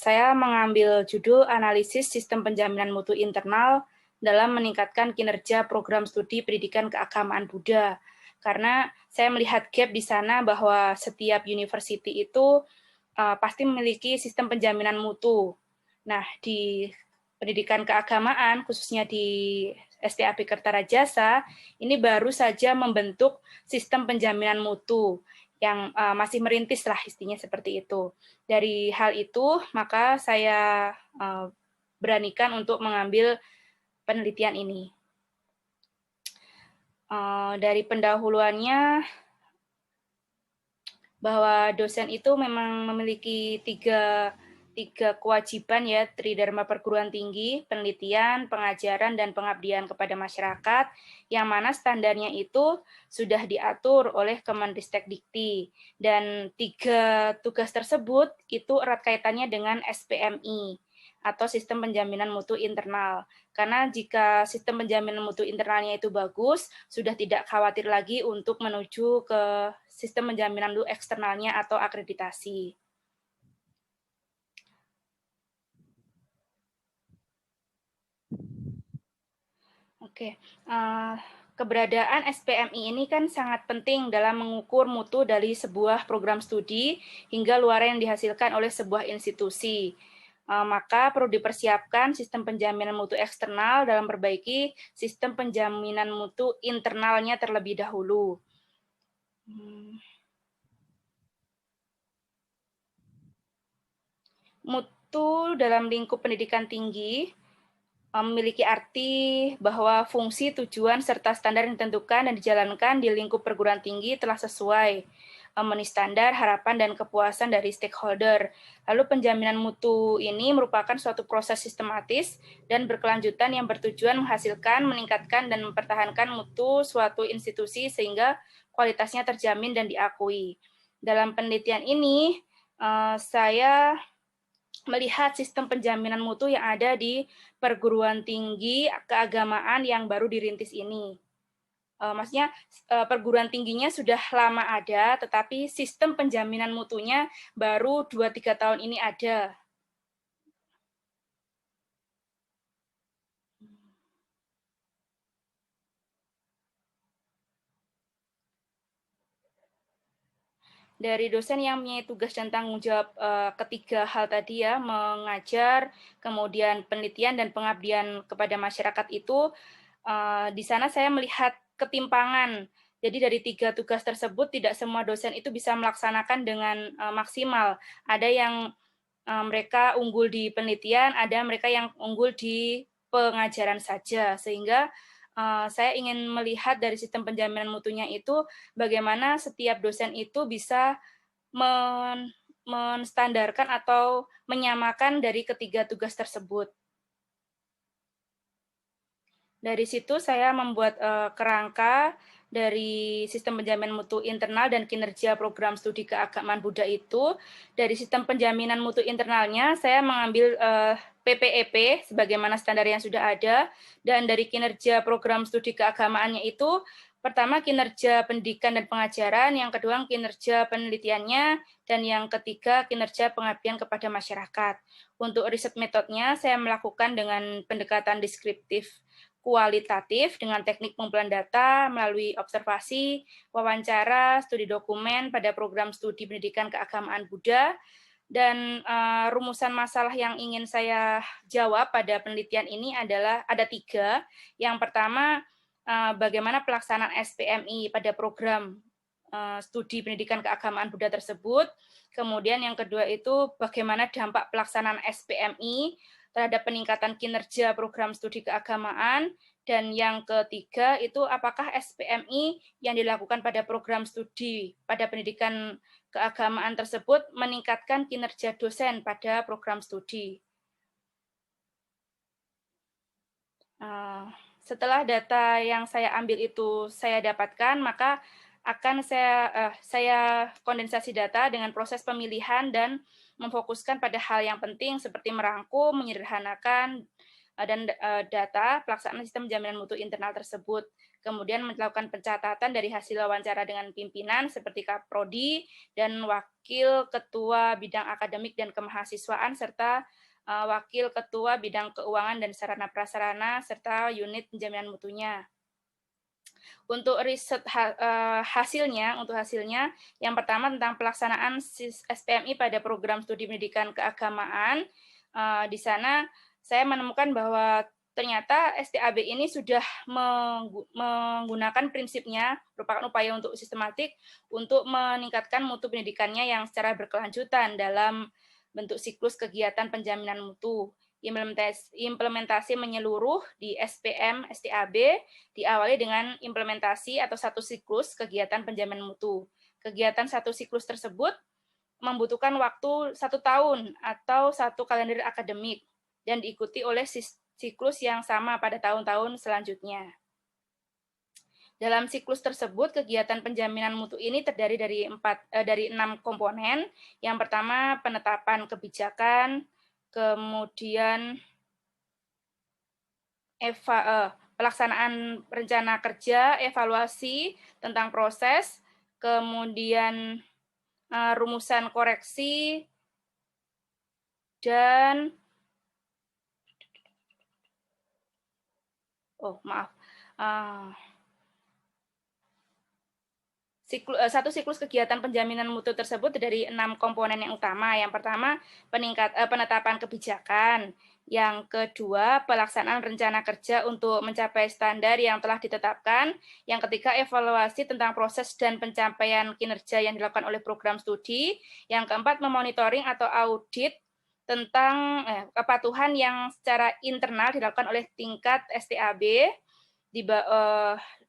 Saya mengambil judul Analisis Sistem Penjaminan Mutu Internal dalam meningkatkan kinerja program studi pendidikan keagamaan Buddha. Karena saya melihat gap di sana bahwa setiap university itu pasti memiliki sistem penjaminan mutu. Nah, di pendidikan keagamaan, khususnya di STAB Kertarajasa, ini baru saja membentuk sistem penjaminan mutu yang masih merintis lah istinya seperti itu. Dari hal itu, maka saya beranikan untuk mengambil penelitian ini. Dari pendahuluannya, bahwa dosen itu memang memiliki tiga kewajiban ya, Tridharma perguruan tinggi, penelitian, pengajaran, dan pengabdian kepada masyarakat, yang mana standarnya itu sudah diatur oleh Kemendristek Dikti. Dan tiga tugas tersebut itu erat kaitannya dengan SPMI, atau Sistem Penjaminan Mutu Internal. Karena jika sistem penjaminan mutu internalnya itu bagus, sudah tidak khawatir lagi untuk menuju ke sistem penjaminan mutu eksternalnya atau akreditasi. Oke, keberadaan SPMI ini kan sangat penting dalam mengukur mutu dari sebuah program studi hingga luaran yang dihasilkan oleh sebuah institusi. Maka perlu dipersiapkan sistem penjaminan mutu eksternal dalam memperbaiki sistem penjaminan mutu internalnya terlebih dahulu. Mutu dalam lingkup pendidikan tinggi memiliki arti bahwa fungsi, tujuan, serta standar yang ditentukan dan dijalankan di lingkup perguruan tinggi telah sesuai memenuhi standar, harapan, dan kepuasan dari stakeholder. Lalu penjaminan mutu ini merupakan suatu proses sistematis dan berkelanjutan yang bertujuan menghasilkan, meningkatkan, dan mempertahankan mutu suatu institusi sehingga kualitasnya terjamin dan diakui. Dalam penelitian ini, saya melihat sistem penjaminan mutu yang ada di perguruan tinggi keagamaan yang baru dirintis ini. Maksudnya perguruan tingginya sudah lama ada, tetapi sistem penjaminan mutunya baru 2-3 tahun ini ada. Dari dosen yang mempunyai tugas dan tanggung jawab ketiga hal tadi ya, mengajar, kemudian penelitian dan pengabdian kepada masyarakat itu, di sana saya melihat ketimpangan. Jadi dari tiga tugas tersebut tidak semua dosen itu bisa melaksanakan dengan maksimal. Ada yang mereka unggul di penelitian, ada mereka yang unggul di pengajaran saja, sehingga saya ingin melihat dari sistem penjaminan mutunya itu bagaimana setiap dosen itu bisa menstandarkan atau menyamakan dari ketiga tugas tersebut. Dari situ saya membuat kerangka dari sistem penjaminan mutu internal dan kinerja program studi keagamaan Buddha itu. Dari sistem penjaminan mutu internalnya, saya mengambil PPEP sebagaimana standar yang sudah ada, dan dari kinerja program studi keagamaannya itu, pertama kinerja pendidikan dan pengajaran, yang kedua kinerja penelitiannya, dan yang ketiga kinerja pengabdian kepada masyarakat. Untuk riset metodenya, saya melakukan dengan pendekatan deskriptif kualitatif dengan teknik pengumpulan data melalui observasi, wawancara, studi dokumen pada program studi pendidikan keagamaan Buddha, dan rumusan masalah yang ingin saya jawab pada penelitian ini adalah ada 3. Yang pertama, bagaimana pelaksanaan SPMI pada program studi pendidikan keagamaan Buddha tersebut. Kemudian yang kedua itu bagaimana dampak pelaksanaan SPMI terhadap peningkatan kinerja program studi keagamaan, dan yang ketiga itu apakah SPMI yang dilakukan pada program studi pada pendidikan keagamaan tersebut meningkatkan kinerja dosen pada program studi. Setelah data yang saya ambil itu saya dapatkan, maka akan saya kondensasi data dengan proses pemilihan dan memfokuskan pada hal yang penting seperti merangkum, menyederhanakan, dan data pelaksanaan sistem jaminan mutu internal tersebut. Kemudian melakukan pencatatan dari hasil wawancara dengan pimpinan seperti Kaprodi dan Wakil Ketua Bidang Akademik dan Kemahasiswaan serta Wakil Ketua Bidang Keuangan dan Sarana Prasarana serta unit penjaminan mutunya. Untuk riset hasilnya, yang pertama tentang pelaksanaan SPMI pada program studi pendidikan keagamaan. Di sana saya menemukan bahwa ternyata STAB ini sudah menggunakan prinsipnya, merupakan upaya untuk sistematik untuk meningkatkan mutu pendidikannya yang secara berkelanjutan dalam bentuk siklus kegiatan penjaminan mutu. Implementasi menyeluruh di SPM STAB diawali dengan implementasi atau satu siklus kegiatan penjaminan mutu. Kegiatan satu siklus tersebut membutuhkan waktu 1 tahun atau 1 kalender akademik dan diikuti oleh siklus yang sama pada tahun-tahun selanjutnya. Dalam siklus tersebut, kegiatan penjaminan mutu ini terdiri dari 6 komponen. Yang pertama, penetapan kebijakan, kemudian pelaksanaan rencana kerja, evaluasi tentang proses, kemudian rumusan koreksi, dan satu siklus kegiatan penjaminan mutu tersebut dari 6 komponen yang utama. Yang pertama, penetapan kebijakan. Yang kedua, pelaksanaan rencana kerja untuk mencapai standar yang telah ditetapkan. Yang ketiga, evaluasi tentang proses dan pencapaian kinerja yang dilakukan oleh program studi. Yang keempat, memonitoring atau audit tentang kepatuhan yang secara internal dilakukan oleh tingkat STAB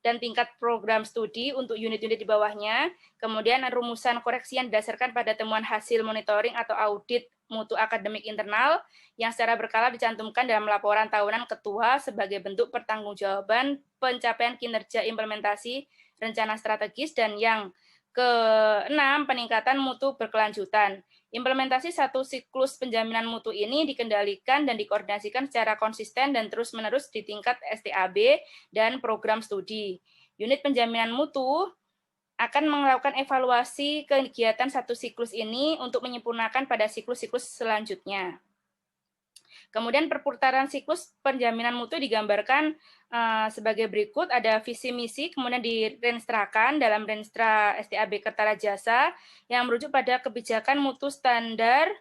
dan tingkat program studi untuk unit-unit di bawahnya. Kemudian rumusan koreksi yang didasarkan pada temuan hasil monitoring atau audit mutu akademik internal yang secara berkala dicantumkan dalam laporan tahunan ketua sebagai bentuk pertanggungjawaban pencapaian kinerja implementasi rencana strategis. Dan yang keenam, peningkatan mutu berkelanjutan. Implementasi satu siklus penjaminan mutu ini dikendalikan dan dikoordinasikan secara konsisten dan terus-menerus di tingkat STAB dan program studi. Unit penjaminan mutu akan melakukan evaluasi kegiatan satu siklus ini untuk menyempurnakan pada siklus-siklus selanjutnya. Kemudian perputaran siklus penjaminan mutu digambarkan sebagai berikut. Ada visi misi, kemudian direnstrakan dalam Renstra STAB Kertarajasa yang merujuk pada kebijakan mutu standar.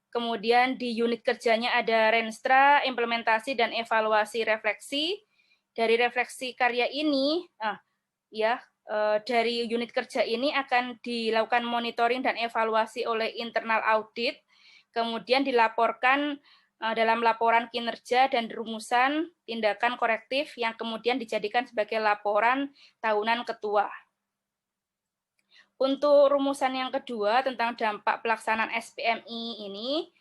Kemudian di unit kerjanya ada Renstra, implementasi dan evaluasi refleksi. Dari refleksi karya ini, dari unit kerja ini akan dilakukan monitoring dan evaluasi oleh internal audit, kemudian dilaporkan dalam laporan kinerja dan rumusan tindakan korektif yang kemudian dijadikan sebagai laporan tahunan ketua. Untuk rumusan yang kedua tentang dampak pelaksanaan SPMI ini,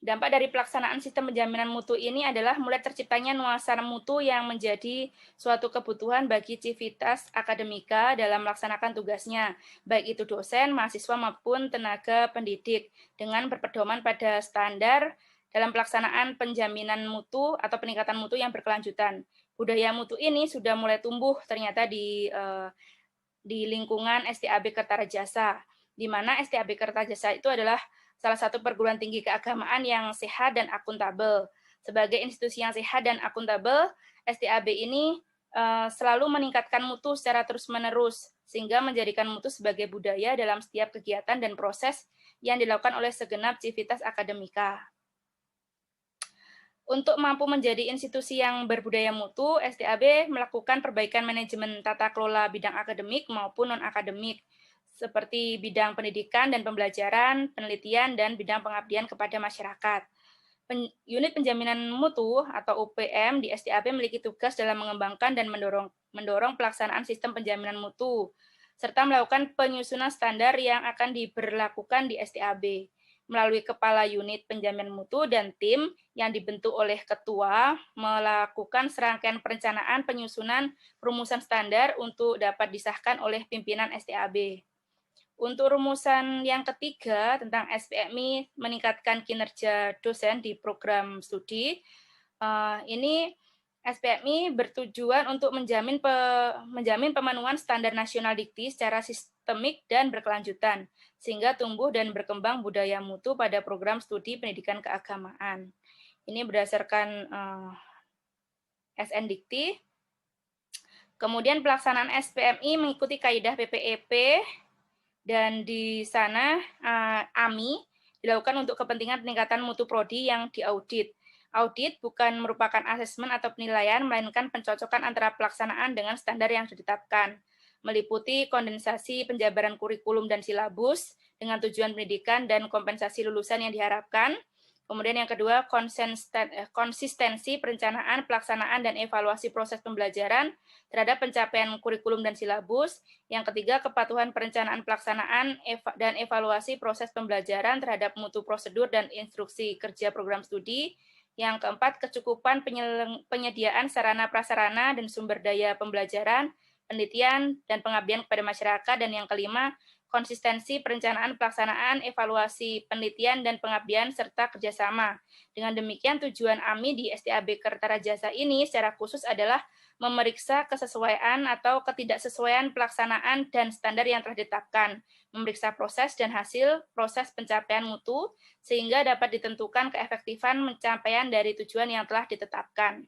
dampak dari pelaksanaan sistem penjaminan mutu ini adalah mulai terciptanya nuansa mutu yang menjadi suatu kebutuhan bagi civitas akademika dalam melaksanakan tugasnya, baik itu dosen, mahasiswa maupun tenaga pendidik, dengan berpedoman pada standar dalam pelaksanaan penjaminan mutu atau peningkatan mutu yang berkelanjutan. Budaya mutu ini sudah mulai tumbuh ternyata di lingkungan STAB Kertarajasa, di mana STAB Kertarajasa itu adalah salah satu perguruan tinggi keagamaan yang sehat dan akuntabel. Sebagai institusi yang sehat dan akuntabel, STAB ini selalu meningkatkan mutu secara terus-menerus, sehingga menjadikan mutu sebagai budaya dalam setiap kegiatan dan proses yang dilakukan oleh segenap civitas akademika. Untuk mampu menjadi institusi yang berbudaya mutu, STAB melakukan perbaikan manajemen tata kelola bidang akademik maupun non-akademik, seperti bidang pendidikan dan pembelajaran, penelitian, dan bidang pengabdian kepada masyarakat. Unit penjaminan mutu atau UPM di STAB memiliki tugas dalam mengembangkan dan mendorong pelaksanaan sistem penjaminan mutu, serta melakukan penyusunan standar yang akan diberlakukan di STAB. Melalui kepala unit penjaminan mutu dan tim yang dibentuk oleh ketua, melakukan serangkaian perencanaan penyusunan rumusan standar untuk dapat disahkan oleh pimpinan STAB. Untuk rumusan yang ketiga tentang SPMI meningkatkan kinerja dosen di program studi, ini SPMI bertujuan untuk menjamin pemenuhan standar nasional dikti secara sistemik dan berkelanjutan, sehingga tumbuh dan berkembang budaya mutu pada program studi pendidikan keagamaan. Ini berdasarkan SN Dikti. Kemudian pelaksanaan SPMI mengikuti kaidah PPEP, dan di sana AMI dilakukan untuk kepentingan peningkatan mutu prodi yang diaudit. Audit bukan merupakan asesmen atau penilaian, melainkan pencocokan antara pelaksanaan dengan standar yang ditetapkan, meliputi kondensasi penjabaran kurikulum dan silabus dengan tujuan pendidikan dan kompensasi lulusan yang diharapkan. Kemudian yang kedua, konsistensi perencanaan, pelaksanaan, dan evaluasi proses pembelajaran terhadap pencapaian kurikulum dan silabus. Yang ketiga, kepatuhan perencanaan pelaksanaan dan evaluasi proses pembelajaran terhadap mutu prosedur dan instruksi kerja program studi. Yang keempat, kecukupan penyediaan sarana prasarana dan sumber daya pembelajaran, penelitian, dan pengabdian kepada masyarakat. Dan yang kelima, konsistensi perencanaan pelaksanaan, evaluasi penelitian dan pengabdian, serta kerjasama. Dengan demikian, tujuan AMI di STAB Kertarajasa ini secara khusus adalah memeriksa kesesuaian atau ketidaksesuaian pelaksanaan dan standar yang telah ditetapkan, memeriksa proses dan hasil proses pencapaian mutu, sehingga dapat ditentukan keefektifan pencapaian dari tujuan yang telah ditetapkan.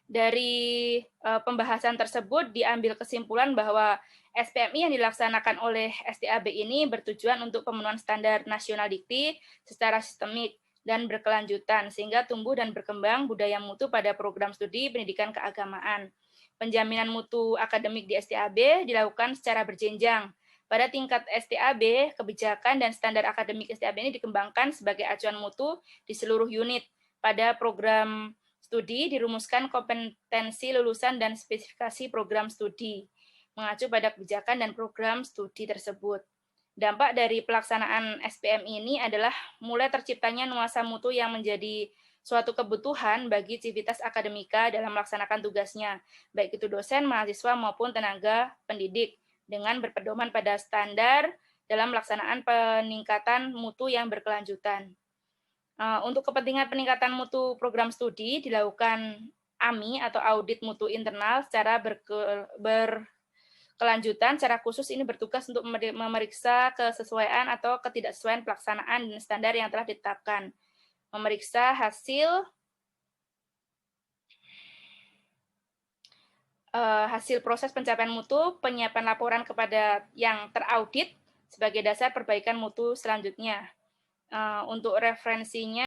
Dari pembahasan tersebut diambil kesimpulan bahwa SPMI yang dilaksanakan oleh STAB ini bertujuan untuk pemenuhan standar nasional dikti secara sistemik dan berkelanjutan, sehingga tumbuh dan berkembang budaya mutu pada program studi pendidikan keagamaan. Penjaminan mutu akademik di STAB dilakukan secara berjenjang. Pada tingkat STAB, kebijakan dan standar akademik STAB ini dikembangkan sebagai acuan mutu di seluruh unit. Pada program studi dirumuskan kompetensi lulusan dan spesifikasi program studi, mengacu pada kebijakan dan program studi tersebut. Dampak dari pelaksanaan SPM ini adalah mulai terciptanya nuansa mutu yang menjadi suatu kebutuhan bagi civitas akademika dalam melaksanakan tugasnya, baik itu dosen, mahasiswa, maupun tenaga pendidik, dengan berpedoman pada standar dalam pelaksanaan peningkatan mutu yang berkelanjutan. Untuk kepentingan peningkatan mutu program studi dilakukan AMI atau audit mutu internal secara berkelanjutan. Secara khusus ini bertugas untuk memeriksa kesesuaian atau ketidaksesuaian pelaksanaan dan standar yang telah ditetapkan. Memeriksa hasil proses pencapaian mutu, penyiapan laporan kepada yang teraudit sebagai dasar perbaikan mutu selanjutnya. Untuk referensinya